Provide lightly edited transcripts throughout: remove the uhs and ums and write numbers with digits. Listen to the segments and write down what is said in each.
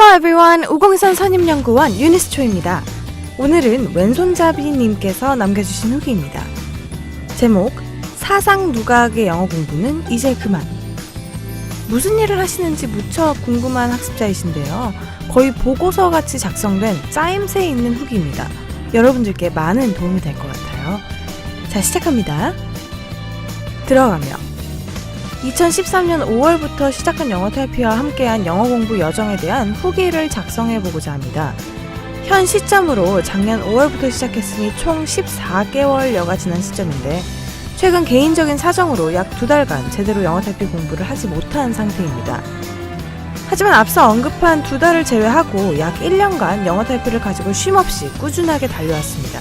Hello everyone! 우공선 선임연구원 유니스초입니다. 오늘은 왼손잡이님께서 남겨주신 후기입니다. 제목, 사상 누각의 영어 공부는 이제 그만. 무슨 일을 하시는지 무척 궁금한 학습자이신데요. 거의 보고서같이 작성된 짜임새 있는 후기입니다. 여러분들께 많은 도움이 될 것 같아요. 자, 시작합니다. 들어가며 2013년 5월부터 시작한 영어탈피와 함께한 영어 공부 여정에 대한 후기를 작성해보고자 합니다. 현 시점으로 작년 5월부터 시작했으니 총 14개월여가 지난 시점인데 최근 개인적인 사정으로 약 2달간 제대로 영어탈피 공부를 하지 못한 상태입니다. 하지만 앞서 언급한 2달을 제외하고 약 1년간 영어탈피를 가지고 쉼없이 꾸준하게 달려왔습니다.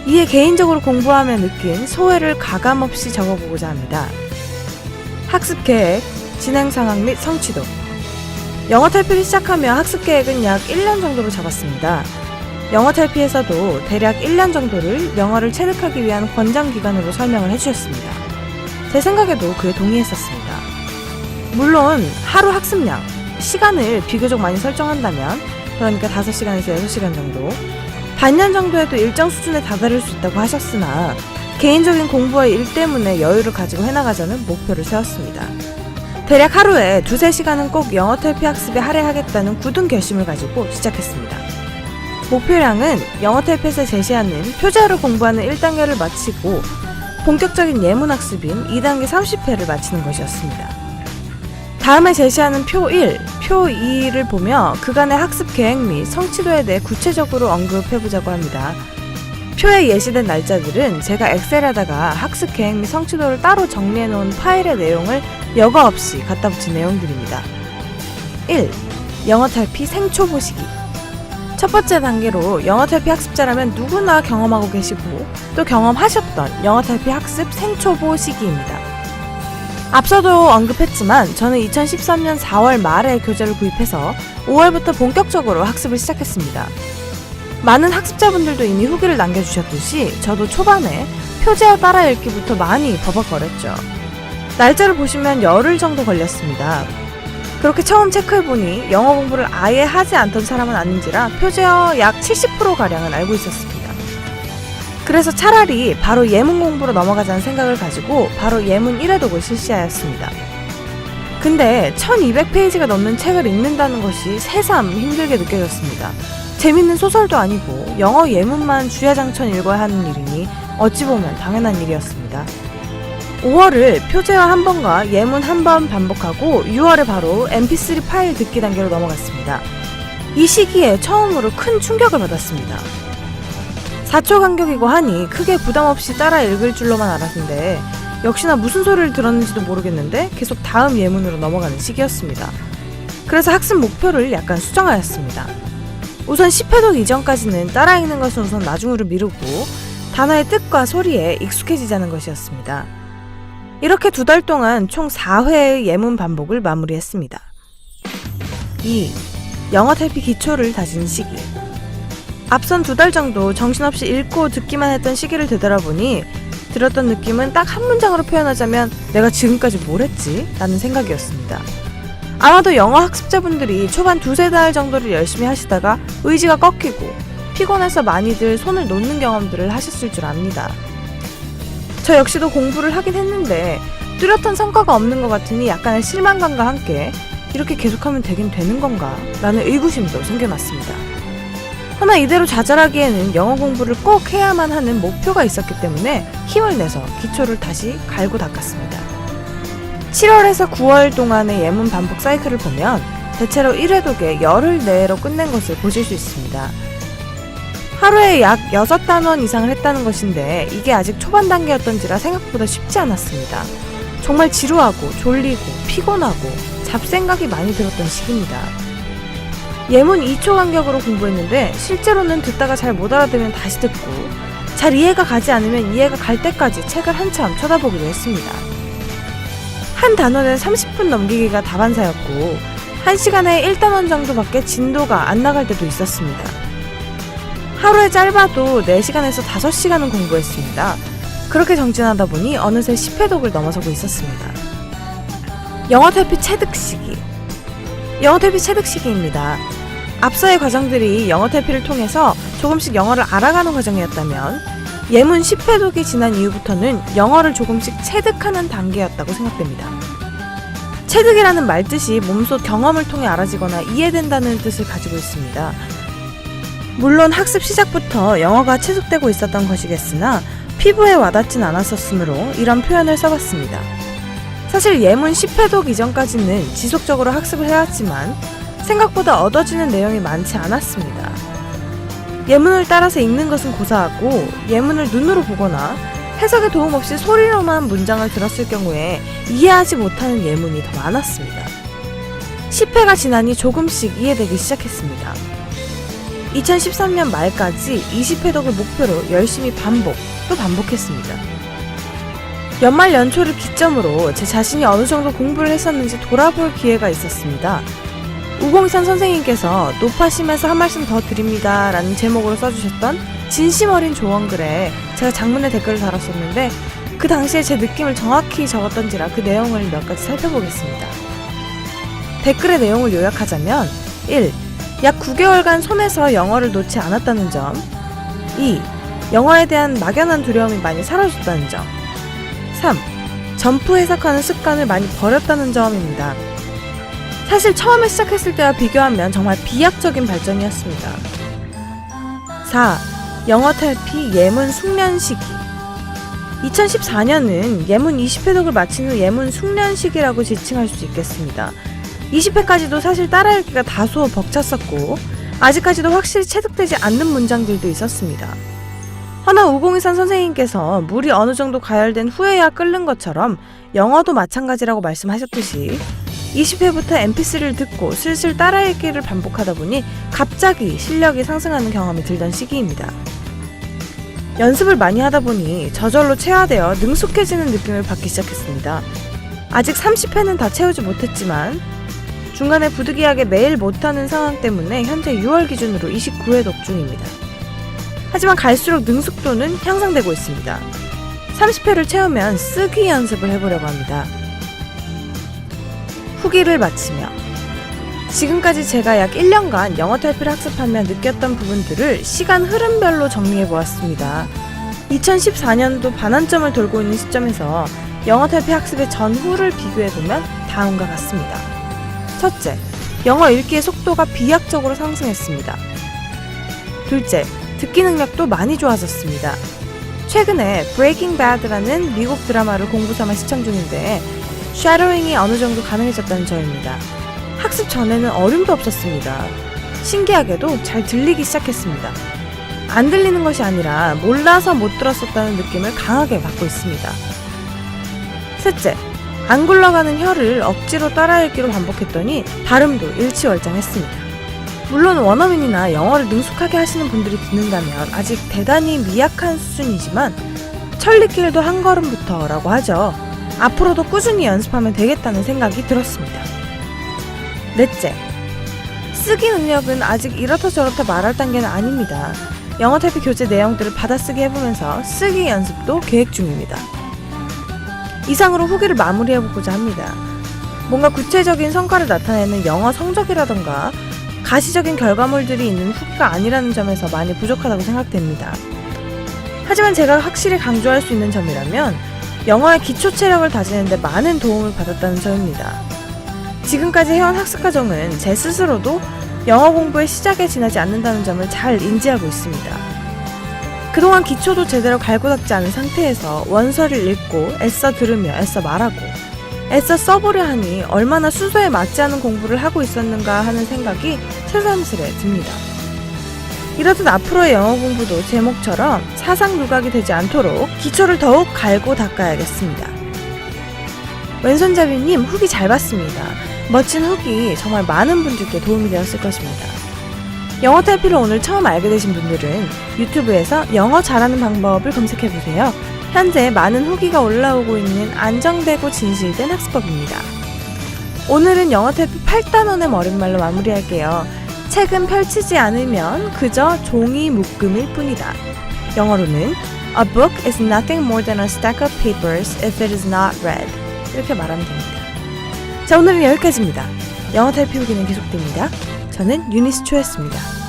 이에 개인적으로 공부하며 느낀 소회를 가감없이 적어보고자 합니다. 학습 계획, 진행 상황 및 성취도. 영어 탈피를 시작하며 학습 계획은 약 1년 정도로 잡았습니다. 영어 탈피에서도 대략 1년 정도를 영어를 체득하기 위한 권장 기간으로 설명을 해주셨습니다. 제 생각에도 그에 동의했었습니다. 물론 하루 학습량, 시간을 비교적 많이 설정한다면, 그러니까 5시간에서 6시간 정도, 반년 정도에도 일정 수준에 다다를 수 있다고 하셨으나 개인적인 공부와 일 때문에 여유를 가지고 해나가자는 목표를 세웠습니다. 대략 하루에 2-3시간은 꼭 영어 탈피 학습에 할애하겠다는 굳은 결심을 가지고 시작했습니다. 목표량은 영어 탈피에서 제시하는 표제어를 공부하는 1단계를 마치고 본격적인 예문 학습인 2단계 30회를 마치는 것이었습니다. 다음에 제시하는 표 1, 표 2를 보며 그간의 학습 계획 및 성취도에 대해 구체적으로 언급해보자고 합니다. 표에 예시된 날짜들은 제가 엑셀에다가 학습 계획 및 성취도를 따로 정리해놓은 파일의 내용을 여과 없이 갖다 붙인 내용들입니다. 1. 영어 탈피 생초보 시기. 첫 번째 단계로 영어 탈피 학습자라면 누구나 경험하고 계시고 또 경험하셨던 영어 탈피 학습 생초보 시기입니다. 앞서도 언급했지만 저는 2013년 4월 말에 교재를 구입해서 5월부터 본격적으로 학습을 시작했습니다. 많은 학습자분들도 이미 후기를 남겨주셨듯이 저도 초반에 표제어 따라 읽기부터 많이 버벅거렸죠. 날짜를 보시면 열흘 정도 걸렸습니다. 그렇게 처음 체크해보니 영어 공부를 아예 하지 않던 사람은 아닌지라 표제어 약 70%가량은 알고 있었습니다. 그래서 차라리 바로 예문 공부로 넘어가자는 생각을 가지고 바로 예문 1회독을 실시하였습니다. 근데 1200페이지가 넘는 책을 읽는다는 것이 새삼 힘들게 느껴졌습니다. 재밌는 소설도 아니고 영어 예문만 주야장천 읽어야 하는 일이니 어찌 보면 당연한 일이었습니다. 5월을 표제어 1번과 예문 1번 반복하고 6월에 바로 mp3 파일 듣기 단계로 넘어갔습니다. 이 시기에 처음으로 큰 충격을 받았습니다. 4초 간격이고 하니 크게 부담없이 따라 읽을 줄로만 알았는데 역시나 무슨 소리를 들었는지도 모르겠는데 계속 다음 예문으로 넘어가는 시기였습니다. 그래서 학습 목표를 약간 수정하였습니다. 우선 10회독 이전까지는 따라 읽는 것은 우선 나중으로 미루고 단어의 뜻과 소리에 익숙해지자는 것이었습니다. 이렇게 2달 동안 총 4회의 예문 반복을 마무리했습니다. 2. 영어 탈피 기초를 다지는 시기. 앞선 2달 정도 정신없이 읽고 듣기만 했던 시기를 되돌아보니 들었던 느낌은 딱 한 문장으로 표현하자면 내가 지금까지 뭘 했지? 라는 생각이었습니다. 아마도 영어 학습자분들이 초반 2-3달 정도를 열심히 하시다가 의지가 꺾이고 피곤해서 많이들 손을 놓는 경험들을 하셨을 줄 압니다. 저 역시도 공부를 하긴 했는데 뚜렷한 성과가 없는 것 같으니 약간의 실망감과 함께 이렇게 계속하면 되긴 되는 건가? 라는 의구심도 생겨났습니다. 하나 이대로 좌절하기에는 영어 공부를 꼭 해야만 하는 목표가 있었기 때문에 힘을 내서 기초를 다시 갈고 닦았습니다. 7월에서 9월 동안의 예문 반복 사이클을 보면 대체로 1회독에 열흘 내로 끝낸 것을 보실 수 있습니다. 하루에 약 6단원 이상을 했다는 것인데 이게 아직 초반 단계였던지라 생각보다 쉽지 않았습니다. 정말 지루하고 졸리고 피곤하고 잡생각이 많이 들었던 시기입니다. 예문 2초 간격으로 공부했는데 실제로는 듣다가 잘 못 알아들으면 다시 듣고 잘 이해가 가지 않으면 이해가 갈 때까지 책을 한참 쳐다보기도 했습니다. 한 단원에 30분 넘기기가 다반사였고 1시간에 1단원 정도밖에 진도가 안 나갈 때도 있었습니다. 하루에 짧아도 4시간에서 5시간은 공부했습니다. 그렇게 정진하다 보니 어느새 10회독을 넘어서고 있었습니다. 영어 탈피 체득 시기. 영어 탈피 체득 시기입니다. 앞서의 과정들이 영어 탈피를 통해서 조금씩 영어를 알아가는 과정이었다면 예문 10회독이 지난 이후부터는 영어를 조금씩 체득하는 단계였다고 생각됩니다. 체득이라는 말 뜻이 몸소 경험을 통해 알아지거나 이해된다는 뜻을 가지고 있습니다. 물론 학습 시작부터 영어가 체득되고 있었던 것이겠으나 피부에 와닿진 않았었으므로 이런 표현을 써봤습니다. 사실 예문 10회독 이전까지는 지속적으로 학습을 해왔지만 생각보다 얻어지는 내용이 많지 않았습니다. 예문을 따라서 읽는 것은 고사하고 예문을 눈으로 보거나 해석에 도움 없이 소리로만 문장을 들었을 경우에 이해하지 못하는 예문이 더 많았습니다. 10회가 지나니 조금씩 이해되기 시작했습니다. 2013년 말까지 20회독을 목표로 열심히 또 반복했습니다. 연말 연초를 기점으로 제 자신이 어느 정도 공부를 했었는지 돌아볼 기회가 있었습니다. 우공산 선생님께서 높아심에서 한 말씀 더 드립니다 라는 제목으로 써주셨던 진심 어린 조언글에 제가 장문의 댓글을 달았었는데 그 당시에 제 느낌을 정확히 적었던지라 그 내용을 몇 가지 살펴보겠습니다. 댓글의 내용을 요약하자면 1. 약 9개월간 손에서 영어를 놓지 않았다는 점. 2. 영어에 대한 막연한 두려움이 많이 사라졌다는 점. 3. 점프 해석하는 습관을 많이 버렸다는 점입니다. 사실 처음에 시작했을 때와 비교하면 정말 비약적인 발전이었습니다. 4. 영어 탈피 예문 숙련 시기. 2014년은 예문 20회독을 마친 후 예문 숙련 시기라고 지칭할 수 있겠습니다. 20회까지도 사실 따라 읽기가 다소 벅찼었고 아직까지도 확실히 체득되지 않는 문장들도 있었습니다. 허나 우공이산 선생님께서 물이 어느 정도 가열된 후에야 끓는 것처럼 영어도 마찬가지라고 말씀하셨듯이 20회부터 mp3를 듣고 슬슬 따라 읽기를 반복하다 보니 갑자기 실력이 상승하는 경험이 들던 시기입니다. 연습을 많이 하다 보니 저절로 체화되어 능숙해지는 느낌을 받기 시작했습니다. 아직 30회는 다 채우지 못했지만 중간에 부득이하게 매일 못하는 상황 때문에 현재 6월 기준으로 29회독 중입니다. 하지만 갈수록 능숙도는 향상되고 있습니다. 30회를 채우면 쓰기 연습을 해보려고 합니다. 후기를 마치며 지금까지 제가 약 1년간 영어 탈피를 학습하며 느꼈던 부분들을 시간 흐름별로 정리해보았습니다. 2014년도 반환점을 돌고 있는 시점에서 영어 탈피 학습의 전후를 비교해보면 다음과 같습니다. 첫째, 영어 읽기의 속도가 비약적으로 상승했습니다. 둘째, 듣기 능력도 많이 좋아졌습니다. 최근에 Breaking Bad라는 미국 드라마를 공부 삼아 시청 중인데 쉐도잉이 어느 정도 가능해졌다는 점입니다. 학습 전에는 어림도 없었습니다. 신기하게도 잘 들리기 시작했습니다. 안 들리는 것이 아니라 몰라서 못 들었었다는 느낌을 강하게 받고 있습니다. 셋째, 안 굴러가는 혀를 억지로 따라 읽기로 반복했더니 발음도 일치월장했습니다. 물론 원어민이나 영어를 능숙하게 하시는 분들이 듣는다면 아직 대단히 미약한 수준이지만 천리길도 한 걸음부터 라고 하죠. 앞으로도 꾸준히 연습하면 되겠다는 생각이 들었습니다. 넷째, 쓰기 능력은 아직 이렇다 저렇다 말할 단계는 아닙니다. 영어 탈피 교재 내용들을 받아쓰기 해보면서 쓰기 연습도 계획 중입니다. 이상으로 후기를 마무리해보고자 합니다. 뭔가 구체적인 성과를 나타내는 영어 성적이라던가 가시적인 결과물들이 있는 후기가 아니라는 점에서 많이 부족하다고 생각됩니다. 하지만 제가 확실히 강조할 수 있는 점이라면 영어의 기초 체력을 다지는 데 많은 도움을 받았다는 점입니다. 지금까지 해온 학습 과정은 제 스스로도 영어 공부의 시작에 지나지 않는다는 점을 잘 인지하고 있습니다. 그동안 기초도 제대로 갈고 닦지 않은 상태에서 원서를 읽고 애써 들으며 애써 말하고 애써 써보려 하니 얼마나 순서에 맞지 않은 공부를 하고 있었는가 하는 생각이 새삼스레 듭니다. 이렇듯 앞으로의 영어 공부도 제목처럼 사상 누각이 되지 않도록 기초를 더욱 갈고 닦아야겠습니다. 왼손잡이님 후기 잘 봤습니다. 멋진 후기 정말 많은 분들께 도움이 되었을 것입니다. 영어 탈피를 오늘 처음 알게 되신 분들은 유튜브에서 영어 잘하는 방법을 검색해보세요. 현재 많은 후기가 올라오고 있는 안정되고 진실된 학습법입니다. 오늘은 영어 탈피 8단원의 머릿말로 마무리할게요. 책은 펼치지 않으면 그저 종이 묶음일 뿐이다. 영어로는 A book is nothing more than a stack of papers if it is not read. 이렇게 말하면 됩니다. 자, 오늘은 여기까지입니다. 영어 탈피 후기는 계속됩니다. 저는 유니스초였습니다.